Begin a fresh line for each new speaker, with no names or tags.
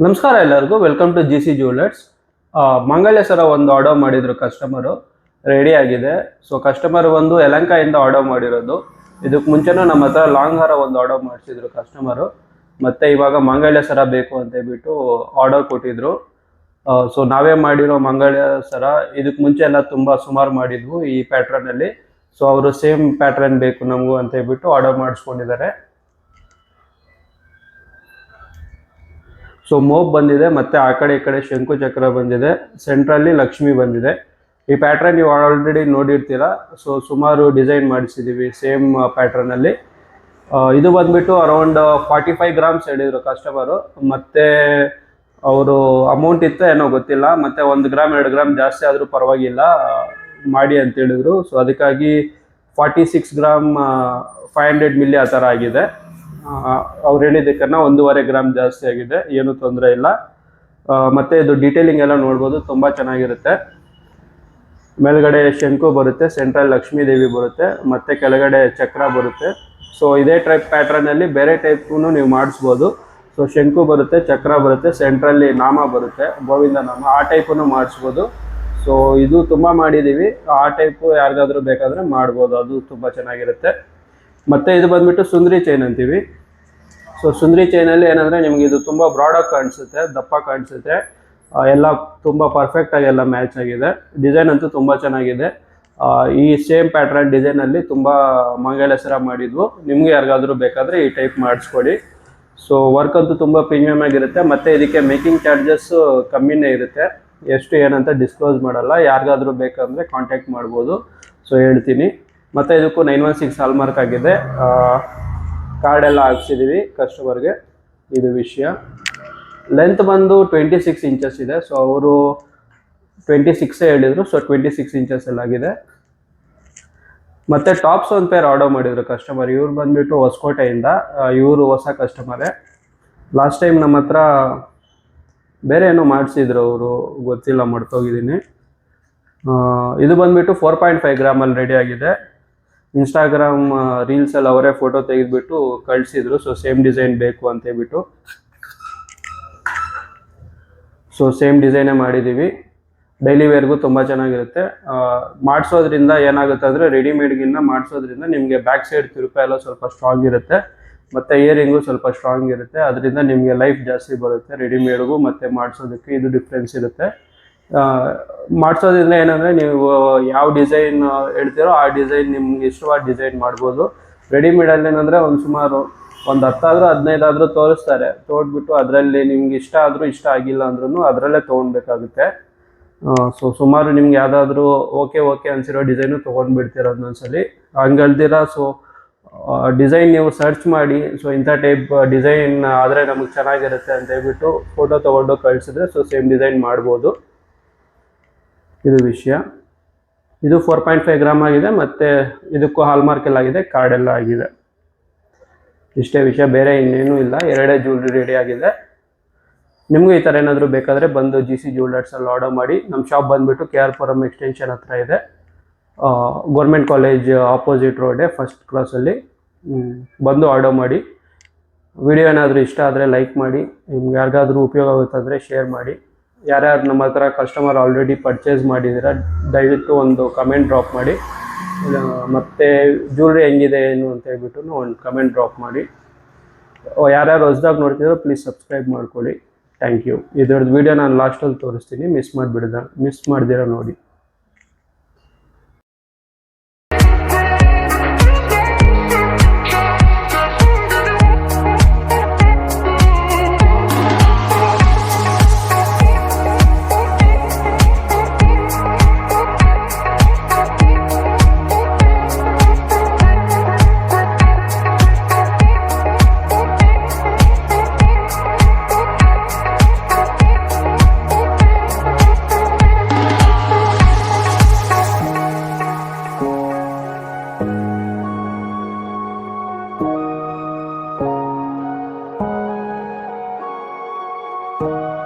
ನಮಸ್ಕಾರ ಎಲ್ಲರಿಗೂ, welcome to GC jewellers. ಮಂಗಲ್ಯ ಸರ ಒಂದು ಆರ್ಡರ್ ಮಾಡಿದ್ರು ಕಸ್ಟಮರು, ರೆಡಿ ಆಗಿದೆ. ಸೊ ಕಸ್ಟಮರ್ ಒಂದು ಯಲಹಂಕದಿಂದ ಆರ್ಡರ್ ಮಾಡಿರೋದು. ಇದಕ್ಕೆ ಮುಂಚೆನೂ ನಮ್ಮ ಹತ್ರ ಲಾಂಗ್ ಹಾರ ಒಂದು ಆರ್ಡರ್ ಮಾಡಿಸಿದ್ರು ಕಸ್ಟಮರು. ಮತ್ತೆ ಇವಾಗ ಮಂಗಲ್ಯ ಸರ ಬೇಕು ಅಂತ ಹೇಳ್ಬಿಟ್ಟು ಆರ್ಡರ್ ಕೊಟ್ಟಿದ್ರು. ಸೊ ನಾವೇ ಮಾಡಿರೋ ಮಂಗಲ್ಯ ಸರ ಇದಕ್ಕೆ ಮುಂಚೆ ಎಲ್ಲ ತುಂಬ ಸುಮಾರು ಮಾಡಿದ್ವು ಈ ಪ್ಯಾಟ್ರನಲ್ಲಿ. ಸೊ ಅವರು ಸೇಮ್ ಪ್ಯಾಟ್ರನ್ ಬೇಕು ನಮಗೂ ಅಂತ ಹೇಳ್ಬಿಟ್ಟು ಆರ್ಡರ್ ಮಾಡಿಸ್ಕೊಂಡಿದ್ದಾರೆ. ಸೊ ಮೋಪ್ ಬಂದಿದೆ, ಮತ್ತೆ ಆ ಕಡೆ ಈ ಕಡೆ ಶಂಕು ಚಕ್ರ ಬಂದಿದೆ, ಸೆಂಟ್ರಲ್ಲಿ ಲಕ್ಷ್ಮಿ ಬಂದಿದೆ. ಈ ಪ್ಯಾಟ್ರನ್ ನೀವು ಆಲ್ರೆಡಿ ನೋಡಿರ್ತೀರಾ. ಸೊ ಸುಮಾರು ಡಿಸೈನ್ ಮಾಡಿಸಿದ್ದೀವಿ ಸೇಮ್ ಪ್ಯಾಟ್ರನಲ್ಲಿ. ಇದು ಬಂದ್ಬಿಟ್ಟು ಅರೌಂಡ್ 45 ಗ್ರಾಮ್ಸ್ ಹೇಳಿದ್ರು ಕಸ್ಟಮರು. ಮತ್ತೆ ಅವರು ಅಮೌಂಟ್ ಇತ್ತು ಏನೋ ಗೊತ್ತಿಲ್ಲ, ಮತ್ತೆ 1 ಗ್ರಾಮ್ 2 ಗ್ರಾಮ್ ಜಾಸ್ತಿ ಆದರೂ ಪರವಾಗಿಲ್ಲ ಮಾಡಿ ಅಂತ ಹೇಳಿದ್ರು. ಸೊ ಅದಕ್ಕಾಗಿ 46 ಗ್ರಾಮ್ 500 ಮಿಲಿ ಆ ಥರ ಆಗಿದೆ. ಅವ್ರು ಹೇಳಿದ್ದಕ್ಕನ್ನ 1.5 ಗ್ರಾಮ್ ಜಾಸ್ತಿ ಆಗಿದೆ, ಏನು ತೊಂದರೆ ಇಲ್ಲ. ಮತ್ತೆ ಇದು ಡೀಟೇಲಿಂಗ್ ಎಲ್ಲ ನೋಡ್ಬೋದು, ತುಂಬ ಚೆನ್ನಾಗಿರುತ್ತೆ. ಮೇಲ್ಗಡೆ ಶಂಕು ಬರುತ್ತೆ, ಸೆಂಟ್ರಲ್ ಲಕ್ಷ್ಮೀ ದೇವಿ ಬರುತ್ತೆ, ಮತ್ತೆ ಕೆಳಗಡೆ ಚಕ್ರ ಬರುತ್ತೆ. ಸೊ ಇದೇ ಟೈಪ್ ಪ್ಯಾಟ್ರನಲ್ಲಿ ಬೇರೆ ಟೈಪ್ಗೂ ನೀವು ಮಾಡಿಸ್ಬೋದು. ಸೊ ಶಂಕು ಬರುತ್ತೆ, ಚಕ್ರ ಬರುತ್ತೆ, ಸೆಂಟ್ರಲ್ಲಿ ನಾಮ ಬರುತ್ತೆ, ಗೋವಿಂದ ನಾಮ, ಆ ಟೈಪನ್ನು ಮಾಡಿಸ್ಬೋದು. ಸೊ ಇದು ತುಂಬ ಮಾಡಿದ್ದೀವಿ, ಆ ಟೈಪು ಯಾರಿಗಾದ್ರೂ ಬೇಕಾದರೆ ಮಾಡ್ಬೋದು, ಅದು ತುಂಬ ಚೆನ್ನಾಗಿರುತ್ತೆ. ಮತ್ತು ಇದು ಬಂದ್ಬಿಟ್ಟು ಸುಂದರಿ ಚೈನ್ ಅಂತೀವಿ. ಸೊ ಸುಂದರಿ ಚೈನಲ್ಲಿ ಏನಂದರೆ ನಿಮಗೆ ಇದು ತುಂಬ ಬ್ರಾಡಾಗಿ ಕಾಣಿಸುತ್ತೆ, ದಪ್ಪ ಕಾಣಿಸುತ್ತೆ, ಎಲ್ಲ ತುಂಬ ಪರ್ಫೆಕ್ಟಾಗಿ ಎಲ್ಲ ಮ್ಯಾಚ್ ಆಗಿದೆ. ಡಿಸೈನ್ ಅಂತೂ ತುಂಬ ಚೆನ್ನಾಗಿದೆ. ಈ ಸೇಮ್ ಪ್ಯಾಟ್ರನ್ ಡಿಸೈನಲ್ಲಿ ತುಂಬ ಮಂಗಲ್ಯ ಸರ ಮಾಡಿದ್ವು. ನಿಮಗೆ ಯಾರಿಗಾದ್ರೂ ಬೇಕಾದರೆ ಈ ಟೈಪ್ ಮಾಡಿಸ್ಕೊಡಿ. ಸೊ ವರ್ಕ್ ಅಂತೂ ತುಂಬ ಪ್ರೀಮಿಯಮ್ ಆಗಿರುತ್ತೆ. ಮತ್ತು ಇದಕ್ಕೆ ಮೇಕಿಂಗ್ ಚಾರ್ಜಸ್ಸು ಕಮ್ಮಿನೇ ಇರುತ್ತೆ, ಎಷ್ಟು ಏನಂತ ಡಿಸ್ಕ್ಲೋಸ್ ಮಾಡಲ್ಲ. ಯಾರಿಗಾದ್ರೂ ಬೇಕಂದರೆ ಕಾಂಟ್ಯಾಕ್ಟ್ ಮಾಡ್ಬೋದು. ಸೊ ಹೇಳ್ತೀನಿ. ಮತ್ತು ಇದಕ್ಕೂ 916 ಹಾಲ್ಮಾರ್ಕ್ ಆಗಿದೆ. ಕಾರ್ಡೆಲ್ಲ ಹಾಕ್ಸಿದ್ದೀವಿ ಕಸ್ಟಮರ್ಗೆ. ಇದು ವಿಷಯ. ಲೆಂತ್ ಬಂದು 26 ಇಂಚಸ್ ಇದೆ. ಸೊ ಅವರು 26 ಹೇಳಿದರು. ಸೊ 26 ಇಂಚಸ್ಸಲ್ಲಿ ಆಗಿದೆ. ಮತ್ತು ಟಾಪ್ಸ್ ಒಂದು ಪೇರ್ ಆರ್ಡರ್ ಮಾಡಿದರು ಕಸ್ಟಮರ್. ಇವ್ರು ಬಂದುಬಿಟ್ಟು ಹೊಸಕೋಟೆಯಿಂದ, ಇವರು ಹೊಸ ಕಸ್ಟಮರೇ. ಲಾಸ್ಟ್ ಟೈಮ್ ನಮ್ಮ ಹತ್ರ ಬೇರೆ ಏನೋ ಮಾಡಿಸಿದ್ರು ಅವರು, ಗೊತ್ತಿಲ್ಲ, ಮರ್ತೋಗಿದ್ದೀನಿ. ಇದು ಬಂದುಬಿಟ್ಟು 4.5 ಗ್ರಾಮಲ್ಲಿ ರೆಡಿ ಆಗಿದೆ. ಇನ್ಸ್ಟಾಗ್ರಾಮ್ ರೀಲ್ಸಲ್ಲಿ ಅವರೇ ಫೋಟೋ ತೆಗೆದುಬಿಟ್ಟು ಕಳಿಸಿದ್ರು. ಸೊ ಸೇಮ್ ಡಿಸೈನ್ ಬೇಕು ಅಂತ ಹೇಳ್ಬಿಟ್ಟು. ಸೊ ಸೇಮ್ ಡಿಸೈನೇ ಮಾಡಿದ್ದೀವಿ. ಡೈಲಿ ವೇರ್ಗೂ ತುಂಬ ಚೆನ್ನಾಗಿರುತ್ತೆ. ಮಾಡಿಸೋದ್ರಿಂದ ಏನಾಗುತ್ತೆ ಅಂದರೆ, ರೆಡಿಮೇಡ್ಗಿನ್ನ ಮಾಡಿಸೋದ್ರಿಂದ ನಿಮಗೆ ಬ್ಯಾಕ್ ಸೈಡ್ ತಿರುಪ ಎಲ್ಲ ಸ್ವಲ್ಪ ಸ್ಟ್ರಾಂಗ್ ಇರುತ್ತೆ, ಮತ್ತು ಇಯರಿಂಗು ಸ್ವಲ್ಪ ಸ್ಟ್ರಾಂಗ್ ಇರುತ್ತೆ. ಅದರಿಂದ ನಿಮಗೆ ಲೈಫ್ ಜಾಸ್ತಿ ಬರುತ್ತೆ ರೆಡಿಮೇಡ್ಗೂ ಮತ್ತು ಮಾಡಿಸೋದಕ್ಕೆ. ಇದು ಡಿಫ್ರೆನ್ಸ್ ಇರುತ್ತೆ. ಮಾಡಿಸೋದ್ರಿಂದ ಏನಂದರೆ, ನೀವು ಯಾವ ಡಿಸೈನ್ ಹೇಳ್ತೀರೋ ಆ ಡಿಸೈನ್ ನಿಮ್ಗೆ ಇಷ್ಟವಾದ ಡಿಸೈನ್ ಮಾಡ್ಬೋದು. ರೆಡಿಮೇಡಲ್ಲಿ ಏನಂದರೆ ಸುಮಾರು ಒಂದು 10 ಆದರೂ 15 ಆದರೂ ತೋರಿಸ್ತಾರೆ. ತೋಡ್ಬಿಟ್ಟು ಅದರಲ್ಲಿ ನಿಮ್ಗೆ ಇಷ್ಟ ಆದರೂ ಇಷ್ಟ ಆಗಿಲ್ಲ ಅಂದ್ರೂ ಅದರಲ್ಲೇ ತೊಗೊಳ್ಬೇಕಾಗುತ್ತೆ. ಸೊ ಸುಮಾರು ನಿಮ್ಗೆ ಯಾವುದಾದ್ರೂ ಓಕೆ ಅನಿಸಿರೋ ಡಿಸೈನು ತೊಗೊಂಡ್ಬಿಡ್ತೀರ ಒಂದೊಂದ್ಸಲಿ. ಹಂಗಲ್ದಿರ ಸೊ ಡಿಸೈನ್ ನೀವು ಸರ್ಚ್ ಮಾಡಿ, ಸೊ ಇಂಥ ಟೈಪ್ ಡಿಸೈನ್ ಆದರೆ ನಮಗೆ ಚೆನ್ನಾಗಿರುತ್ತೆ ಅಂತ ಹೇಳ್ಬಿಟ್ಟು ಫೋಟೋ ತೊಗೊಂಡು ಕಳಿಸಿದ್ರೆ ಸೊ ಸೇಮ್ ಡಿಸೈನ್ ಮಾಡ್ಬೋದು. ಇದು ವಿಷಯ. ಇದು 4.5 ಗ್ರಾಮ್ ಆಗಿದೆ, ಮತ್ತು ಇದಕ್ಕೂ ಹಾಲ್ಮಾರ್ಕ್ ಎಲ್ಲ ಆಗಿದೆ, ಕಾರ್ಡೆಲ್ಲ ಆಗಿದೆ. ಇಷ್ಟೇ ವಿಷಯ, ಬೇರೆ ಇನ್ನೇನೂ ಇಲ್ಲ. 2 ಜ್ಯುವೆಲ್ರಿ ರೆಡಿ ಆಗಿದೆ. ನಿಮಗೂ ಈ ಥರ ಏನಾದರೂ ಬೇಕಾದರೆ ಬಂದು GC ಜ್ಯುವೆಲರ್ಸಲ್ಲಿ ಆರ್ಡರ್ ಮಾಡಿ. ನಮ್ಮ ಶಾಪ್ ಬಂದುಬಿಟ್ಟು KR ಪುರಂ ಎಕ್ಸ್ಟೆನ್ಷನ್ ಹತ್ರ ಇದೆ, ಗೌರ್ಮೆಂಟ್ ಕಾಲೇಜ್ ಆಪೋಸಿಟ್ ರೋಡೆ, ಫಸ್ಟ್ ಕ್ಲಾಸಲ್ಲಿ. ಬಂದು ಆರ್ಡರ್ ಮಾಡಿ. ವಿಡಿಯೋ ಏನಾದರೂ ಇಷ್ಟ ಆದರೆ ಲೈಕ್ ಮಾಡಿ, ನಿಮ್ಗೆ ಯಾರಿಗಾದ್ರೂ ಉಪಯೋಗ ಆಗುತ್ತಂದರೆ ಶೇರ್ ಮಾಡಿ. ಯಾರ್ಯಾರು ನಮ್ಮ ಹತ್ರ ಕಸ್ಟಮರ್ ಆಲ್ರೆಡಿ ಪರ್ಚೇಸ್ ಮಾಡಿದ್ದೀರ ದಯವಿಟ್ಟು ಒಂದು ಕಮೆಂಟ್ ಡ್ರಾಪ್ ಮಾಡಿ. ಮತ್ತು ಜ್ಯುವೆಲ್ರಿ ಹೆಂಗಿದೆ ಏನು ಅಂತ ಹೇಳ್ಬಿಟ್ಟು ಒಂದು ಕಮೆಂಟ್ ಡ್ರಾಪ್ ಮಾಡಿ. ಯಾರ್ಯಾರು ಹೊಸ್ದಾಗಿ ನೋಡ್ತಿದ್ರು ಪ್ಲೀಸ್ ಸಬ್ಸ್ಕ್ರೈಬ್ ಮಾಡ್ಕೊಳ್ಳಿ. Thank you. ಇದರದ್ದು ವೀಡಿಯೋ ನಾನು ಲಾಸ್ಟಲ್ಲಿ ತೋರಿಸ್ತೀನಿ, ಮಿಸ್ ಮಾಡ್ದಿರ ನೋಡಿ.
you